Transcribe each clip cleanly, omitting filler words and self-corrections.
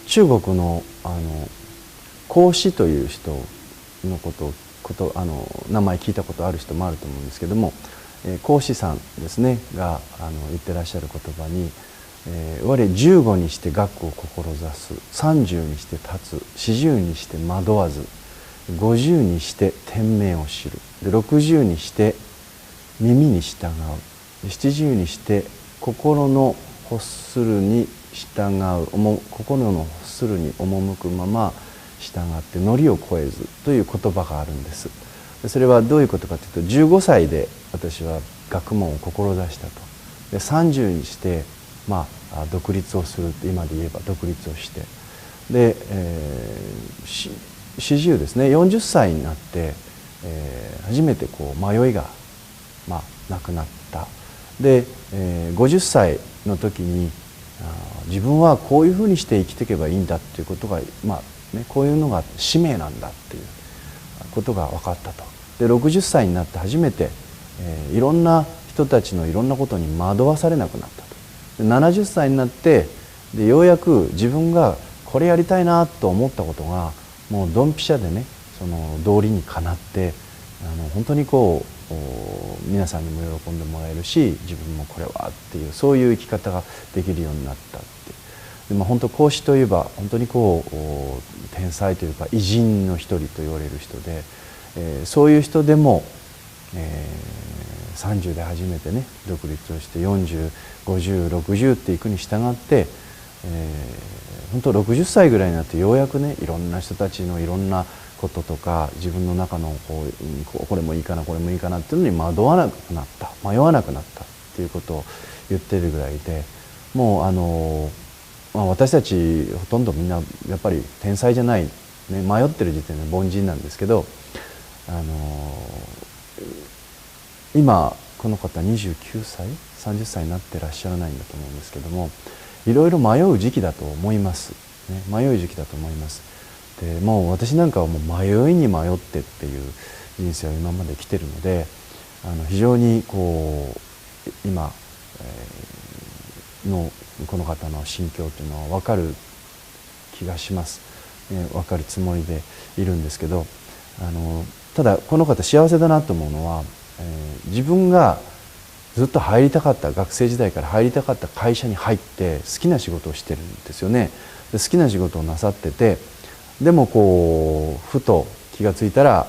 中国の孔子という人の名前聞いたことある人もあると思うんですけども、孔子さんですねが言ってらっしゃる言葉に「我15にして学を志す、30にして立つ、40にして惑わず、50にして天命を知る、で60にして耳に従う、70にして心の欲するに従う、心の欲するに赴くまま従って範を越えず」という言葉があるんです。それはどういうことかというと、15歳で私は学問を志したと。で30にして独立をする、今で言えば独立をして、で、40ですね、40歳になって、初めて迷いが、なくなった。で、50歳の時に自分はこういうふうにして生きていけばいいんだっていうことが、こういうのが使命なんだっていうことが分かったと。で60歳になって初めて、いろんな人たちのいろんなことに惑わされなくなったと。で70歳になってでようやく自分がこれやりたいなと思ったことがもうドンピシャでね、その道理にかなって本当に皆さんにも喜んでもらえるし、自分もこれはっていう、そういう生き方ができるようになったって。で、本当孔子といえば本当に天才というか偉人の一人と言われる人で、そういう人でも、30で初めてね独立をして40、50、60っていくに従って、本当60歳ぐらいになってようやくね、いろんな人たちのいろんなこととか自分の中のこれもいいかなこれもいいかなっていうのに惑わなくなった、迷わなくなったっていうことを言ってるぐらいで、もう私たちほとんどみんなやっぱり天才じゃない、ね、迷ってる時点で凡人なんですけど、今この方29歳30歳になってらっしゃらないんだと思うんですけども、いろいろ迷う時期だと思います、ね、迷う時期だと思います。でもう私なんかはもう迷いに迷ってっていう人生を今まで来てるので、非常に今、のこの方の心境というのは分かる気がします、分かるつもりでいるんですけど、ただこの方幸せだなと思うのは、自分がずっと入りたかった、学生時代から入りたかった会社に入って好きな仕事をしてるんですよね。で好きな仕事をなさってて、でもふと気が付いたら、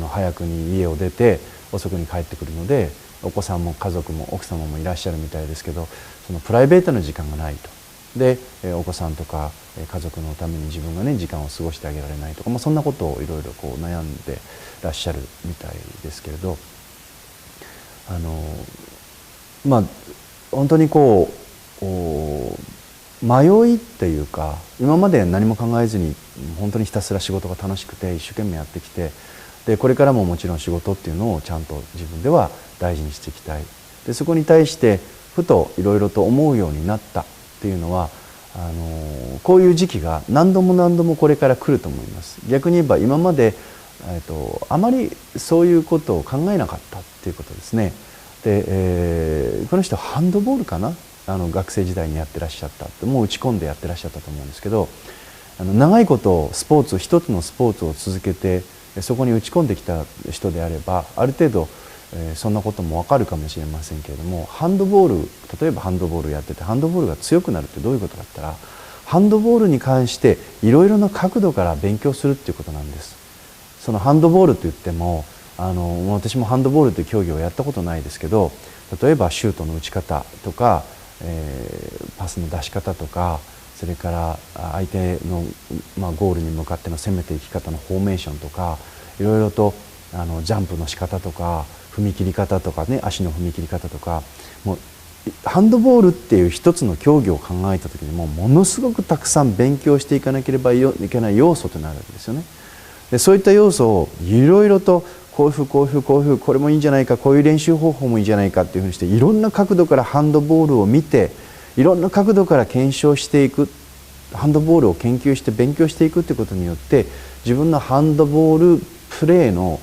早くに家を出て遅くに帰ってくるので、お子さんも家族も奥様もいらっしゃるみたいですけど、そのプライベートの時間がないと。でお子さんとか家族のために自分がね時間を過ごしてあげられないとか、そんなことをいろいろ悩んでらっしゃるみたいですけれど、本当に迷いっていうか、今まで何も考えずに本当にひたすら仕事が楽しくて一生懸命やってきて、でこれからももちろん仕事っていうのをちゃんと自分では大事にしていきたい。でそこに対してふといろいろと思うようになったっていうのは、こういう時期が何度も何度もこれから来ると思います。逆に言えば今まで、あまりそういうことを考えなかったっていうことですね。で、この人ハンドボールかな、学生時代にやってらっしゃった、もう打ち込んでやってらっしゃったと思うんですけど、長いこと一つのスポーツを続けてそこに打ち込んできた人であれば、ある程度そんなことも分かるかもしれませんけれども、ハンドボール、例えばハンドボールやっててハンドボールが強くなるってどういうことかって言ったら、ハンドボールに関していろいろな角度から勉強するっていうことなんです。そのハンドボールといっても私もハンドボールという競技をやったことないですけど、例えばシュートの打ち方とか、パスの出し方とか、それから相手の、ゴールに向かっての攻めていき方のフォーメーションとか、いろいろとジャンプの仕方とか踏み切り方とかね、足の踏み切り方とか、もうハンドボールっていう一つの競技を考えた時にものすごくたくさん勉強していかなければいけない要素となるんですよね。でそういった要素をいろいろとこういうふうこれもいいんじゃないか、こういう練習方法もいいんじゃないかっていうふうにして、いろんな角度からハンドボールを見て、いろんな角度から検証していく、ハンドボールを研究して勉強していくということによって、自分のハンドボールプレーの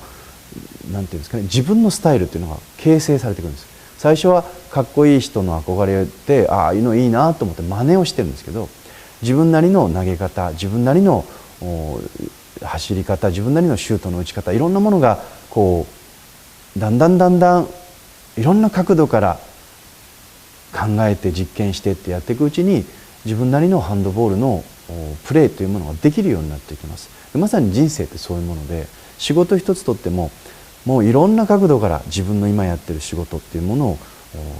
なんていうんですかね、自分のスタイルというのが形成されていくんです。最初はかっこいい人の憧れてああいうのいいなと思って真似をしてるんですけど、自分なりの投げ方、自分なりの走り方、自分なりのシュートの打ち方、いろんなものがこうだんだんいろんな角度から考えて実験してってやっていくうちに、自分なりのハンドボールのプレーというものができるようになっていきます。まさに人生ってそういうもので、仕事一つとってももういろんな角度から自分の今やってる仕事っていうものを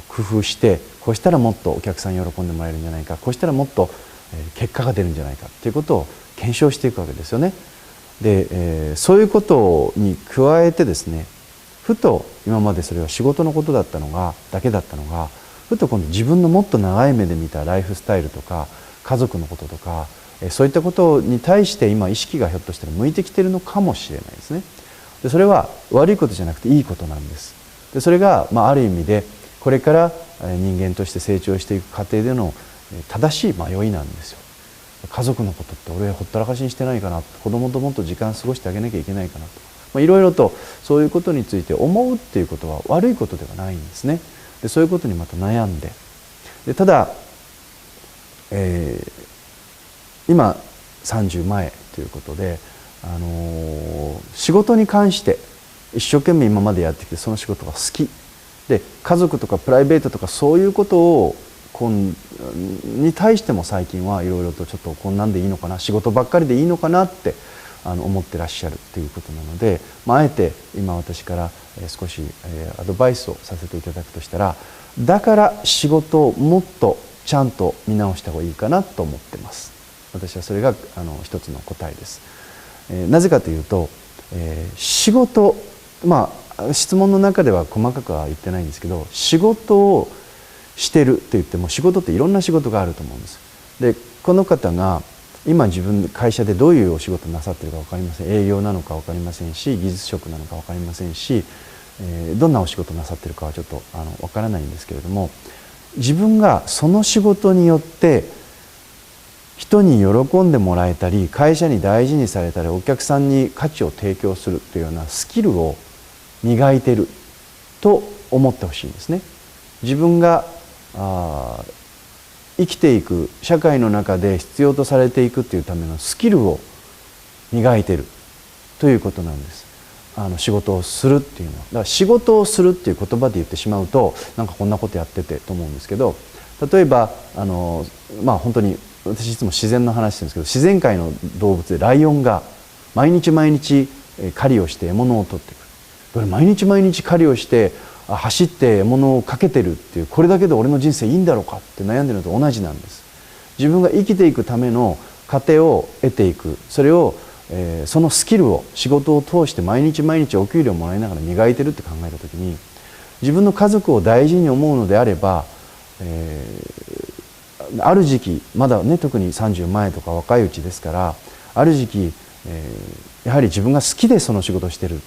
工夫して、こうしたらもっとお客さんに喜んでもらえるんじゃないか、こうしたらもっと結果が出るんじゃないかっていうことを検証していくわけですよね。で、そういうことに加えてですね、ふと今までそれは仕事のことだけだったのが、ふと今度自分のもっと長い目で見たライフスタイルとか家族のこととか、そういったことに対して今意識がひょっとしたら向いてきているのかもしれないですね。でそれは悪いことじゃなくていいことなんです。でそれが、ある意味でこれから人間として成長していく過程での正しい迷いなんですよ。家族のことって俺ほったらかしにしてないかな、子供ともっと時間過ごしてあげなきゃいけないかなと、いろいろとそういうことについて思うっていうことは悪いことではないんですね。でそういうことにまた悩んで、ただ、今30前ということで、仕事に関して一生懸命今までやってきて、その仕事が好きで、家族とかプライベートとかそういうことをに対しても最近はいろいろとちょっとこんなんでいいのかな、仕事ばっかりでいいのかなって思ってらっしゃるということなので、あえて今私から少しアドバイスをさせていただくとしたら、だから仕事をもっとちゃんと見直した方がいいかなと思ってます。私はそれが一つの答えです。なぜかというと、仕事、質問の中では細かくは言ってないんですけど、仕事をしてると言っても仕事っていろんな仕事があると思うんです。でこの方が今自分会社でどういうお仕事なさってるか分かりません。営業なのか分かりませんし、技術職なのか分かりませんし、どんなお仕事なさってるかはちょっと分からないんですけれども、自分がその仕事によって人に喜んでもらえたり、会社に大事にされたり、お客さんに価値を提供するというようなスキルを磨いていると思ってほしいんですね。自分が生きていく社会の中で必要とされていくというためのスキルを磨いているということなんです。仕事をするっていうのは、だから仕事をするっていう言葉で言ってしまうと、なんかこんなことやっててと思うんですけど、例えば本当に私いつも自然の話してるんですけど、自然界の動物でライオンが毎日狩りをして獲物を取ってくる。これ毎日狩りをして走って獲物をかけてるっていう、これだけで俺の人生いいんだろうかって悩んでるのと同じなんです。自分が生きていくための糧を得ていく、それをそのスキルを仕事を通して毎日お給料をもらいながら磨いてるって考えた時に、自分の家族を大事に思うのであれば、ある時期まだね、特に30前とか若いうちですから、ある時期、やはり自分が好きでその仕事をしてる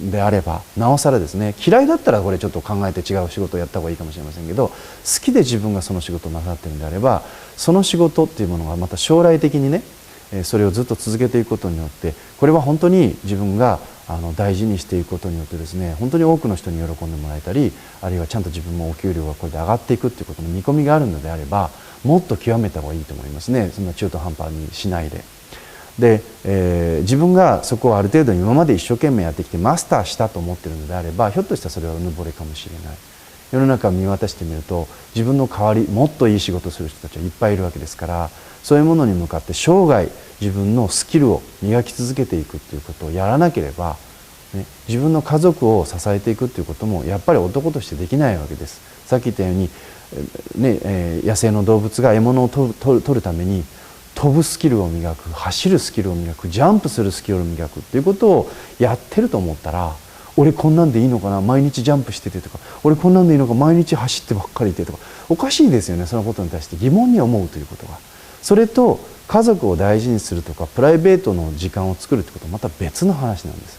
であればなおさらですね、嫌いだったらこれちょっと考えて違う仕事をやった方がいいかもしれませんけど、好きで自分がその仕事をなさってるんであれば、その仕事っていうものがまた将来的にね、それをずっと続けていくことによって、これは本当に自分が大事にしていくことによってですね、本当に多くの人に喜んでもらえたり、あるいはちゃんと自分もお給料がこれで上がっていくっていうことの見込みがあるのであれば、もっと極めた方がいいと思いますね。そんな中途半端にしないで。で、自分がそこをある程度今まで一生懸命やってきてマスターしたと思っているのであれば、ひょっとしたらそれはうぬぼれかもしれない。世の中を見渡してみると、自分の代わりもっといい仕事をする人たちはいっぱいいるわけですから、そういうものに向かって生涯自分のスキルを磨き続けていくということをやらなければ、自分の家族を支えていくということもやっぱり男としてできないわけです。さっき言ったように、野生の動物が獲物を取るために飛ぶスキルを磨く、走るスキルを磨く、ジャンプするスキルを磨くということをやってると思ったら、俺こんなんでいいのかな、毎日ジャンプしててとか、俺こんなんでいいのか、毎日走ってばっかりいてとか、おかしいですよね。そのことに対して疑問に思うということが、それと家族を大事にするとかプライベートの時間を作るということはまた別の話なんです。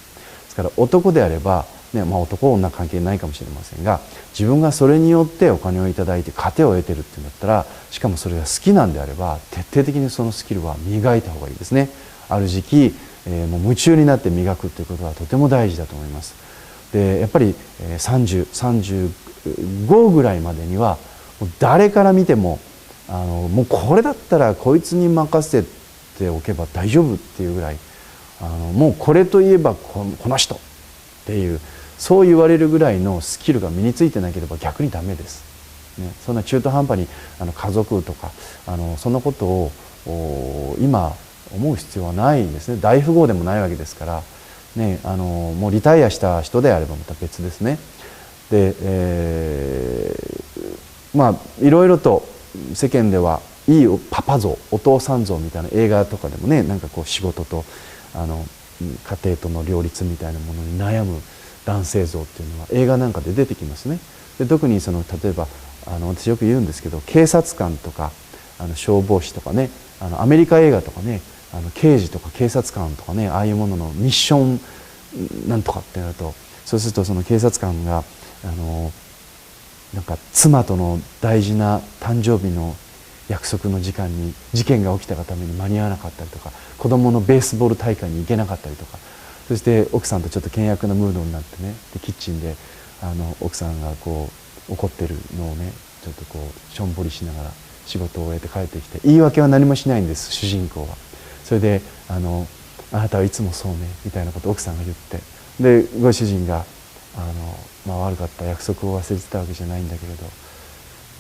ですから男であれば、男女関係ないかもしれませんが、自分がそれによってお金をいただいて糧を得てるっていうんだったら、しかもそれが好きなんであれば、徹底的にそのスキルは磨いた方がいいですね。ある時期、もう夢中になって磨くということはとても大事だと思います。でやっぱり30 5ぐらいまでにはもう誰から見てももうこれだったらこいつに任せておけば大丈夫っていうぐらいもうこれといえばこの人っていうそう言われるぐらいのスキルが身についてなければ逆にダメです、ね、そんな中途半端に家族とかそんなことを今思う必要はないんですね。大富豪でもないわけですから、ね、もうリタイアした人であればまた別ですね。で、まあいろいろと世間ではいいパパ像お父さん像みたいな映画とかでもねなんかこう仕事と家庭との両立みたいなものに悩む男性像っていうのは映画なんかで出てきますね。で特に例えば私よく言うんですけど警察官とか消防士とかねアメリカ映画とかね刑事とか警察官とかねああいうもののミッションなんとかってなるとそうするとその警察官がなんか妻との大事な誕生日の約束の時間に事件が起きたがために間に合わなかったりとか子供のベースボール大会に行けなかったりとかそして奥さんとちょっと険悪なムードになってねでキッチンで奥さんがこう怒ってるのをねちょっとこうしょんぼりしながら仕事を終えて帰ってきて言い訳は何もしないんです主人公は。それであなたはいつもそうねみたいなことを奥さんが言ってでご主人が悪かった約束を忘れてたわけじゃないんだけれど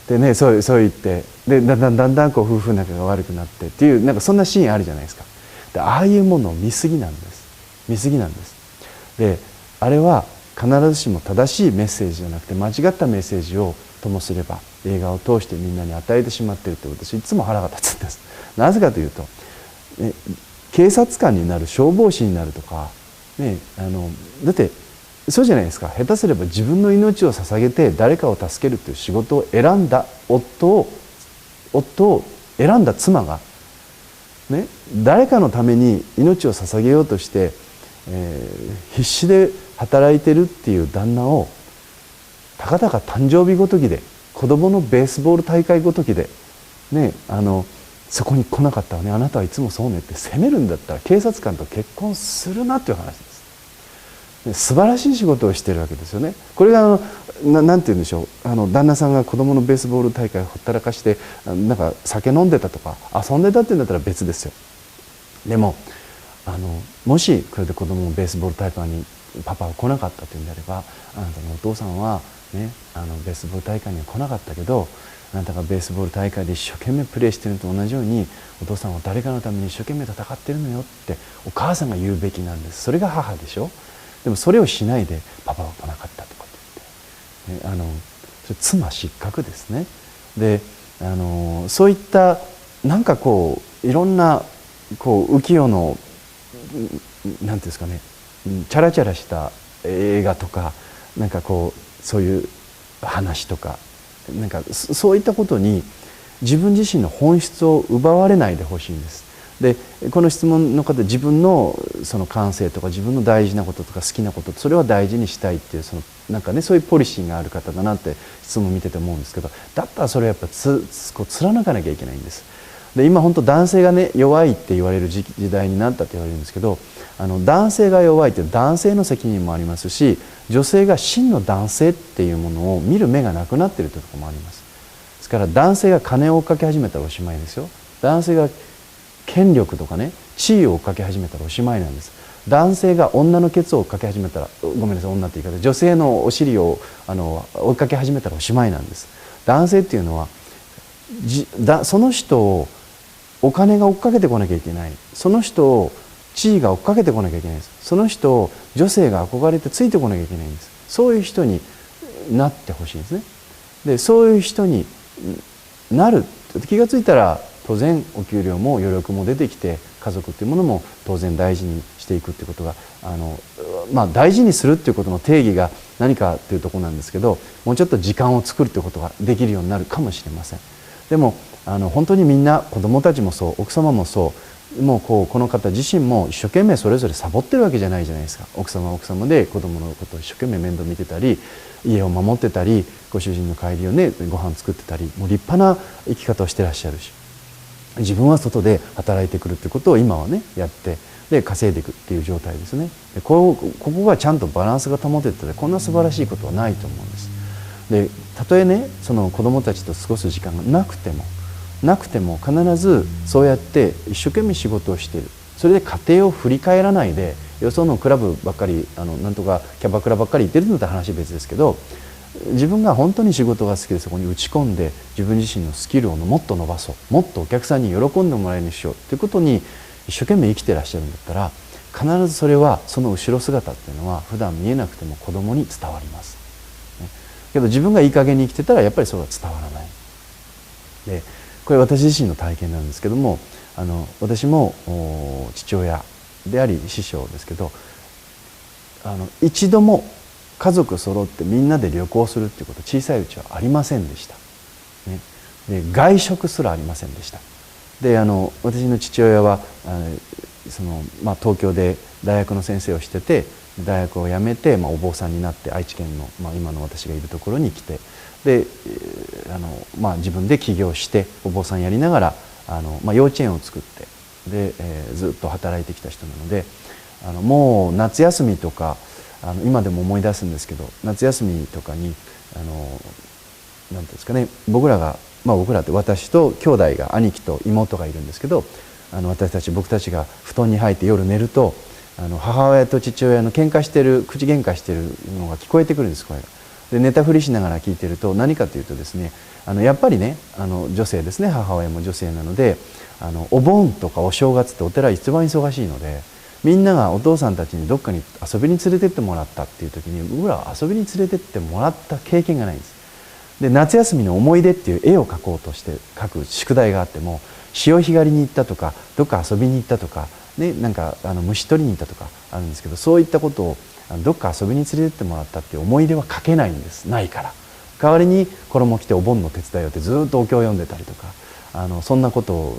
でねそう言ってでだんだんこう夫婦仲が悪くなってっていうなんかそんなシーンあるじゃないですか。でああいうものを見過ぎなんです見過ぎなんです。であれは必ずしも正しいメッセージじゃなくて間違ったメッセージをともすれば映画を通してみんなに与えてしまっているって私いつも腹が立つんです。なぜかというと、ね、警察官になる消防士になるとか、ね、だってそうじゃないですか。下手すれば自分の命を捧げて誰かを助けるという仕事を選んだ夫を選んだ妻が、ね、誰かのために命を捧げようとして、必死で働いてるっていう旦那をたかだか誕生日ごときで子供のベースボール大会ごときで、ね、そこに来なかったわねあなたはいつもそうねって責めるんだったら警察官と結婚するなっていう話です。素晴らしい仕事をしているわけですよね。これがなんて言うんでしょう旦那さんが子供のベースボール大会をほったらかしてなんか酒飲んでたとか遊んでたっていうんだったら別ですよ。でももしこれで子供のベースボール大会にパパは来なかったというんであればあなたのお父さんは、ね、ベースボール大会には来なかったけどあなたがベースボール大会で一生懸命プレーしているのと同じようにお父さんは誰かのために一生懸命戦ってるのよってお母さんが言うべきなんです。それが母でしょ。でもそれをしないでパパは来なかったとかって言って、ね、それ妻失格ですね。でそういったなんかこういろんなこう浮世のなんていうんですかねチャラチャラした映画とかなんかこうそういう話とかなんかそういったことに自分自身の本質を奪われないでほしいんです。でこの質問の方自分のその感性とか自分の大事なこととか好きなことそれは大事にしたいっていうなんかねそういうポリシーがある方だなって質問見てて思うんですけどだったらそれはやっぱこう貫かなきゃいけないんです。で今本当男性がね弱いって言われる時代になったって言われるんですけど男性が弱いって男性の責任もありますし女性が真の男性っていうものを見る目がなくなっているというところもあります。ですから男性が金を追っかけ始めたらおしまいですよ。男性が権力とかね地位を追っかけ始めたらおしまいなんです。男性が女のケツを追っかけ始めたらごめんなさい女って言い方女性のお尻を追いかけ始めたらおしまいなんです。男性っていうのはその人をお金が追っかけてこなきゃいけない。その人を地位が追っかけてこなきゃいけないんです。その人を女性が憧れてついてこなきゃいけないんです。そういう人になってほしいんですね。でそういう人になる気がついたら当然お給料も余力も出てきて家族っていうものも当然大事にしていくっていうことが大事にするっていうことの定義が何かっていうところなんですけどもうちょっと時間を作るっていうことができるようになるかもしれません。でも本当にみんな子どもたちもそう奥様もそうもうこの方自身も一生懸命それぞれサボってるわけじゃないじゃないですか。奥様は奥様で子どものことを一生懸命面倒見てたり家を守ってたりご主人の帰りをねご飯作ってたりもう立派な生き方をしてらっしゃるし自分は外で働いてくるってことを今はねやってで稼いでいくっていう状態ですね。でここがちゃんとバランスが保てててこんな素晴らしいことはないと思うんです。でたとえねその子どもたちと過ごす時間がなくても必ずそうやって一生懸命仕事をしている。それで家庭を振り返らないでよそのクラブばっかりなんとかキャバクラばっかり行ってるんだったら話別ですけど、自分が本当に仕事が好きでそこに打ち込んで自分自身のスキルをもっと伸ばそう、もっとお客さんに喜んでもらえるようにしようということに一生懸命生きてらっしゃるんだったら、必ずそれはその後ろ姿っていうのは普段見えなくても子供に伝わります、ね、けど自分がいい加減に生きてたらやっぱりそれは伝わらない。でこれ私自身の体験なんですけども、私も父親であり師匠ですけど、一度も家族揃ってみんなで旅行するっていうこと小さいうちはありませんでした、ね、で外食すらありませんでした。で私の父親は東京で大学の先生をしてて、大学を辞めて、お坊さんになって愛知県の、今の私がいるところに来て、で自分で起業してお坊さんやりながら幼稚園を作ってで、ずっと働いてきた人なので、もう夏休みとか今でも思い出すんですけど、夏休みとかに何ていうんですかね、僕らって私と兄弟が兄貴と妹がいるんですけど、僕たちが布団に入って夜寝ると母親と父親の口喧嘩してるのが聞こえてくるんです、声が。で寝たふりしながら聞いてると何かというとですね、やっぱりね女性ですね、母親も女性なのでお盆とかお正月ってお寺一番忙しいので、みんながお父さんたちにどっかに遊びに連れてってもらったっていう時に、僕らは遊びに連れてってもらった経験がないんです。で夏休みの思い出っていう絵を描こうとして描く宿題があっても、潮干狩りに行ったとかどっか遊びに行ったとか、ね、なんか虫取りに行ったとかあるんですけど、そういったことをどっか遊びに連れてってもらったっていう思い出は描けないんです、ないから。代わりに衣着てお盆の手伝いをってずっとお経を読んでたりとか、そんなこと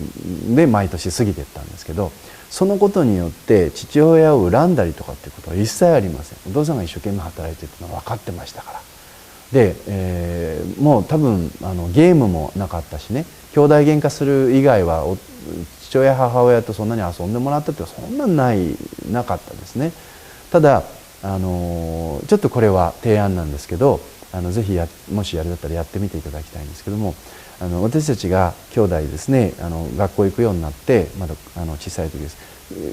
で毎年過ぎていったんですけど、そのことによって父親を恨んだりとかっていうことは一切ありません。お父さんが一生懸命働いてるっていうのは分かってましたから。で、もう多分ゲームもなかったしね、兄弟喧嘩する以外は父親母親とそんなに遊んでもらったってそんななかったですね。ただちょっとこれは提案なんですけど、ぜひもしやるだったらやってみていただきたいんですけども、私たちが兄弟ですね、学校行くようになってまだ小さい時です。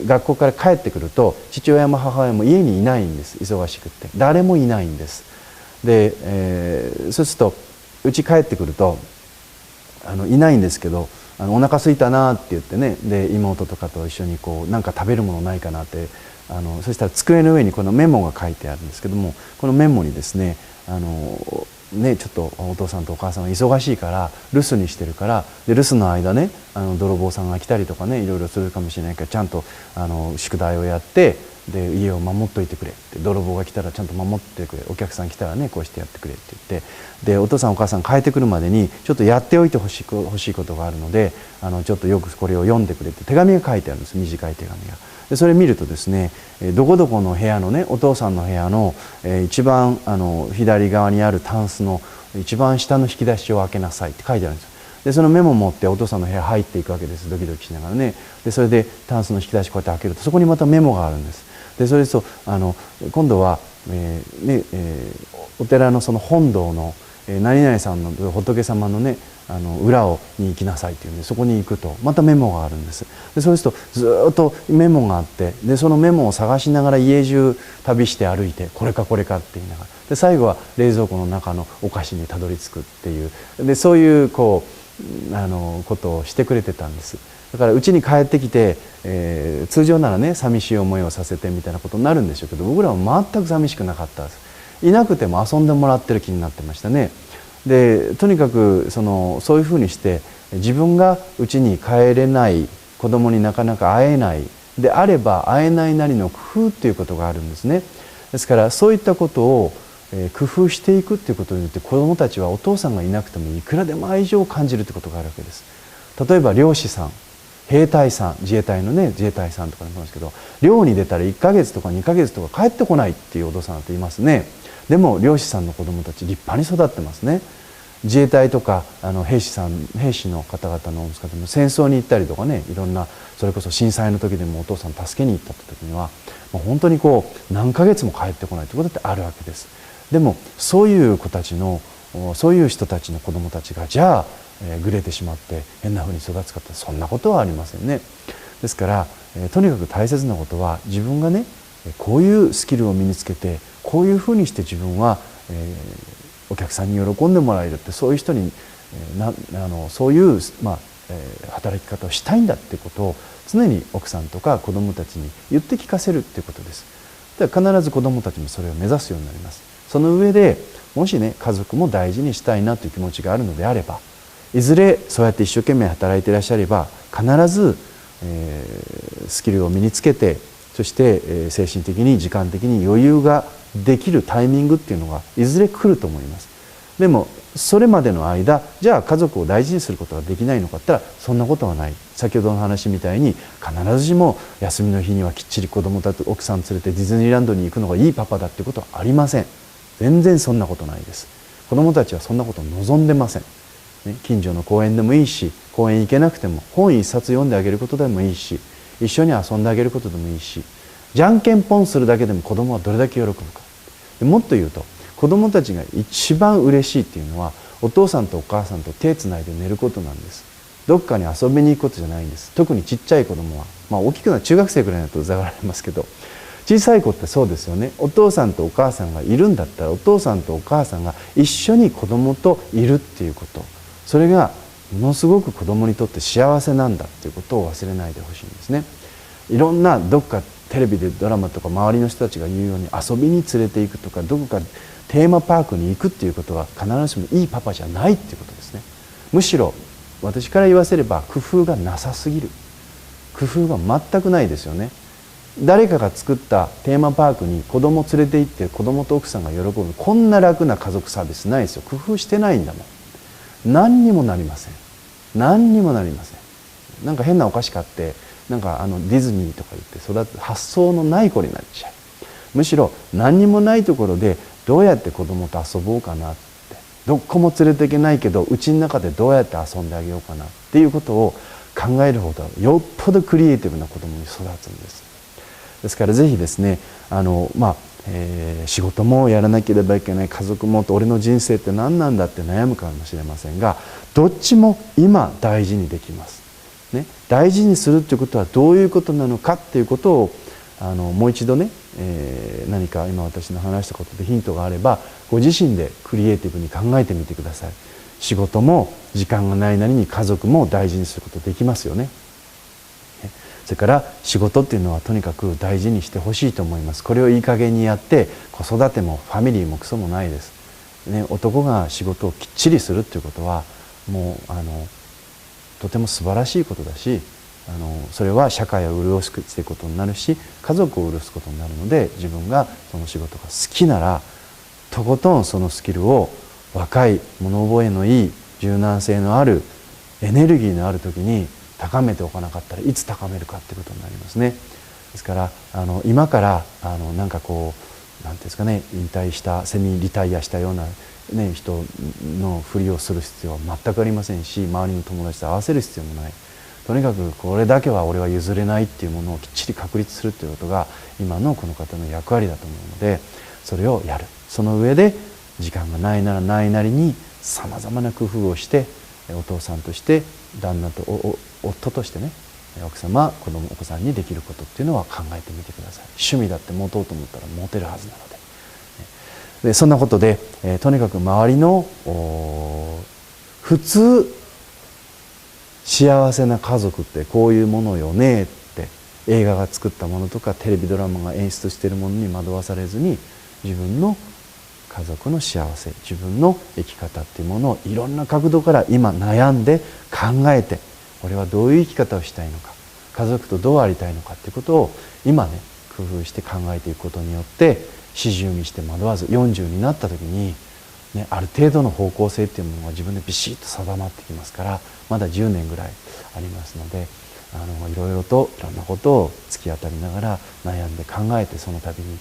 学校から帰ってくると父親も母親も家にいないんです。忙しくって誰もいないんです。で、そうするとうち帰ってくるといないんですけど、お腹空いたなって言ってね、で妹とかと一緒になんか食べるものないかなって、そしたら机の上にこのメモが書いてあるんですけども、このメモにですねちょっとお父さんとお母さんが忙しいから留守にしてるから、で留守の間ね泥棒さんが来たりとかね、いろいろするかもしれないからちゃんと宿題をやって、で家を守っといてくれって、泥棒が来たらちゃんと守ってくれ、お客さん来たらねこうしてやってくれって言って、でお父さんお母さん帰ってくるまでにちょっとやっておいてほしいことがあるのでちょっとよくこれを読んでくれって手紙が書いてあるんです、短い手紙が。でそれ見るとですね、どこどこの部屋のね、お父さんの部屋の一番左側にあるタンスの一番下の引き出しを開けなさいって書いてあるんですよ。でそのメモを持ってお父さんの部屋入っていくわけです、ドキドキしながらね。でそれでタンスの引き出しこうやって開けるとそこにまたメモがあるんです。でそれと今度は、お寺のその本堂の何々さんの仏様のね裏に行きなさいっていうんで、そこに行くとまたメモがあるんです。でそうするとずっとメモがあって、でそのメモを探しながら家中旅して歩いて、これかこれかって言いながら、で最後は冷蔵庫の中のお菓子にたどり着くっていう、でそういうことをしてくれてたんです。だから家に帰ってきて、通常ならね寂しい思いをさせてみたいなことになるんでしょうけど、僕らは全く寂しくなかったです。いなくても遊んでもらってる気になってましたね。でとにかくそういうふうにして自分が家に帰れない子供になかなか会えないであれば会えないなりの工夫っていうことがあるんですね。ですからそういったことを工夫していくっていうことによって、子どもたちはお父さんがいなくてもいくらでも愛情を感じるってことがあるわけです。例えば漁師さん、兵隊さん、自衛隊のね自衛隊さんとかもそうですけど、漁に出たら1ヶ月とか2ヶ月とか帰ってこないっていうお父さんだっていますね。でも漁師さんの子どもたち立派に育ってますね。自衛隊とか兵士の方々の息子でも戦争に行ったりとかね、いろんなそれこそ震災の時でもお父さん助けに行ったって時にはもう本当に何ヶ月も帰ってこないということってあるわけです。でもそういう子たちのそういう人たちの子どもたちがじゃあ、ぐれてしまって変なふうに育つかってそんなことはありませんね。ですから、とにかく大切なことは自分がねこういうスキルを身につけてこういうふうにして自分は、お客さんに喜んでもらえるってそういう人に、そういう、働き方をしたいんだってことを常に奥さんとか子どもたちに言って聞かせるっていうことです。では必ず子どもたちもそれを目指すようになります。その上でもしね家族も大事にしたいなという気持ちがあるのであればいずれそうやって一生懸命働いていらっしゃれば必ず、スキルを身につけてそして、精神的に時間的に余裕ができるタイミングっていうのがいずれ来ると思います。でもそれまでの間じゃあ家族を大事にすることができないのかって言ったらそんなことはない。先ほどの話みたいに必ずしも休みの日にはきっちり子供たち奥さん連れてディズニーランドに行くのがいいパパだっていうことはありません。全然そんなことないです。子供たちはそんなことを望んでません。近所の公園でもいいし公園行けなくても本一冊読んであげることでもいいし一緒に遊んであげることでもいいしじゃんけんぽんするだけでも子供はどれだけ喜ぶか。もっと言うと子供たちが一番嬉しいっていうのはお父さんとお母さんと手つないで寝ることなんです。どっかに遊びに行くことじゃないんです。特にちっちゃい子供は、大きくなる中学生ぐらいだとうざがられますけど小さい子ってそうですよね。お父さんとお母さんがいるんだったらお父さんとお母さんが一緒に子供といるっていうことそれがものすごく子供にとって幸せなんだっていうことを忘れないでほしいんですね。いろんなどっかテレビでドラマとか周りの人たちが言うように遊びに連れて行くとかどこかテーマパークに行くっていうことは必ずしもいいパパじゃないっていうことですね。むしろ私から言わせれば工夫がなさすぎる。工夫が全くないですよね。誰かが作ったテーマパークに子供連れて行って子供と奥さんが喜ぶこんな楽な家族サービスないですよ。工夫してないんだもん。何にもなりません。何にもなりません。なんか変なお菓子買ってなんかディズニーとか言って育つ発想のない子になっちゃう。むしろ何にもないところでどうやって子供と遊ぼうかなってどこも連れていけないけどうちの中でどうやって遊んであげようかなっていうことを考えるほどよっぽどクリエイティブな子供に育つんです。ですからぜひですね仕事もやらなければいけない家族も俺の人生って何なんだって悩むかもしれませんがどっちも今大事にできます、ね、大事にするということはどういうことなのかっていうことをもう一度ね、何か今私の話したことでヒントがあればご自身でクリエイティブに考えてみてください。仕事も時間がないなりに家族も大事にすることできますよね。それから仕事っていうのはとにかく大事にしてほしいと思います。これをいい加減にやって子育てもファミリーもクソもないです、ね、男が仕事をきっちりするっていうことはもうとても素晴らしいことだしそれは社会を潤していくことになるし家族を潤すことになるので自分がその仕事が好きならとことんそのスキルを若い物覚えのいい柔軟性のあるエネルギーのある時に高めておかなかったらいつ高めるかっていうことになりますね。ですから今からなんかこうなんていうんですかね引退したセミリタイアしたような、ね、人のふりをする必要は全くありませんし周りの友達と合わせる必要もない。とにかくこれだけは俺は譲れないっていうものをきっちり確立するということが今のこの方の役割だと思うのでそれをやる。その上で時間がないならないなりにさまざまな工夫をしてお父さんとして旦那と夫としてね奥様子供お子さんにできることっていうのは考えてみてください。趣味だって持とうと思ったら持てるはずなので、そんなことで、とにかく周りの普通幸せな家族ってこういうものよねって映画が作ったものとかテレビドラマが演出しているものに惑わされずに自分の家族の幸せ自分の生き方っていうものをいろんな角度から今悩んで考えて俺はどういう生き方をしたいのか家族とどうありたいのかっていうことを今ね工夫して考えていくことによって40にして惑わず40になった時に、ね、ある程度の方向性っていうものが自分でビシッと定まってきますからまだ10年ぐらいありますのでいろいろといろんなことを突き当たりながら悩んで考えてその度に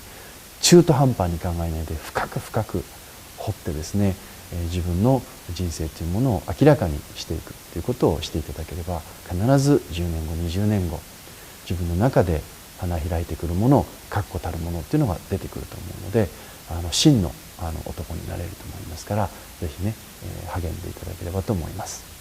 中途半端に考えないで深く深く掘ってですね自分の人生というものを明らかにしていくということをしていただければ必ず10年後20年後自分の中で花開いてくるもの確固たるものっていうのが出てくると思うので真の男になれると思いますから、ぜひね、励んでいただければと思います。